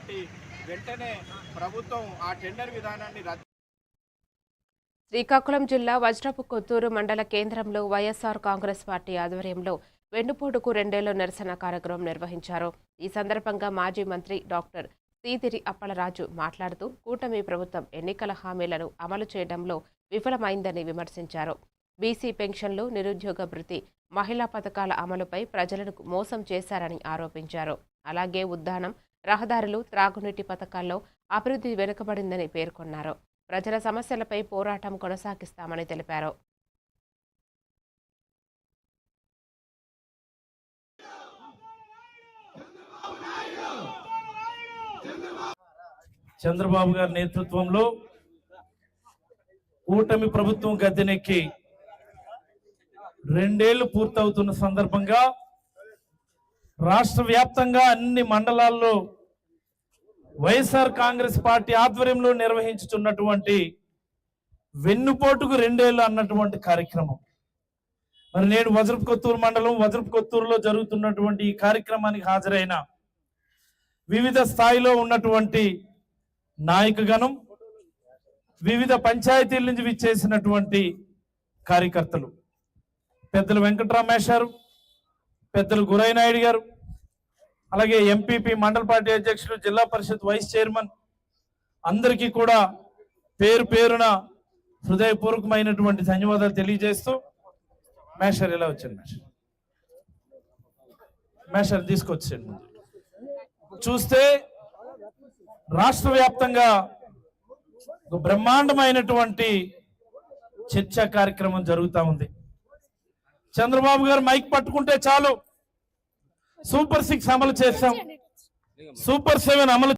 కాబట్టి వెంటనే ప్రభుత్వం ఆ టెండర్ విధానాన్ని రద్దు. శ్రీకాకుళం జిల్లా వజ్రపు కొత్తూరు మండల కేంద్రంలో వైఎస్ఆర్ కాంగ్రెస్ పార్టీ ఆధ్వర్యంలో వెన్నుపోటుకు 2 ఏళ్ల నిరసన కార్యక్రమం నిర్వహించారు. ఈ సందర్భంగా మాజీ మంత్రి డాక్టర్ సీదిరి అప్పలరాజు మాట్లాడుతూ కూటమి ప్రభుత్వం ఎన్నికల హామీలను అమలు చేయడంలో విఫలమైందని విమర్శించారు. బీసీ పెన్షన్లు, నిరుద్యోగ భృతి, మహిళా పథకాల అమలుపై ప్రజలను మోసం చేశారని ఆరోపించారు. అలాగే ఉద్దానం, రహదారులు, త్రాగునీటి పథకాల్లో అభివృద్ధి వెనుకబడిందని పేర్కొన్నారు. ప్రజల సమస్యలపై పోరాటం కొనసాగిస్తామని తెలిపారు. చంద్రబాబు గారి నేతృత్వంలో కూటమి ప్రభుత్వం గద్దెనెక్కి 2 ఏళ్లు పూర్తవుతున్న సందర్భంగా రాష్ట్ర వ్యాప్తంగా అన్ని మండలాల్లో వైఎస్ఆర్ కాంగ్రెస్ పార్టీ ఆధ్వర్యంలో నిర్వహించుతున్నటువంటి వెన్నుపోటుకు 2 ఏళ్లు అన్నటువంటి కార్యక్రమం. మరి నేను వజ్రపు కొత్తూరు మండలం వజ్రపు కొత్తూరులో జరుగుతున్నటువంటి ఈ కార్యక్రమానికి హాజరైన వివిధ స్థాయిలో ఉన్నటువంటి నాయకగణం, వివిధ పంచాయతీల నుంచి విచ్చేసినటువంటి కార్యకర్తలు, పెద్దలు వెంకటరామేశ్వరు, పెద్దలు గురైనాయుడు గారు, అలాగే ఎంపీపీ మండల పార్టీ అధ్యక్షులు, జిల్లా పరిషత్ వైస్ చైర్మన్ అందరికీ కూడా పేరు పేరున హృదయపూర్వకమైనటువంటి ధన్యవాదాలు తెలియజేస్తూ, మేషర్ ఎలా వచ్చింది మేషర్ తీసుకొచ్చాడు. చూస్తే రాష్ట్ర వ్యాప్తంగా ఒక బ్రహ్మాండమైనటువంటి చర్చా కార్యక్రమం జరుగుతూ ఉంది. చంద్రబాబు గారు మైక్ పట్టుకుంటే చాలు, సూపర్ 6 అమలు చేస్తాం, సూపర్ 7 అమలు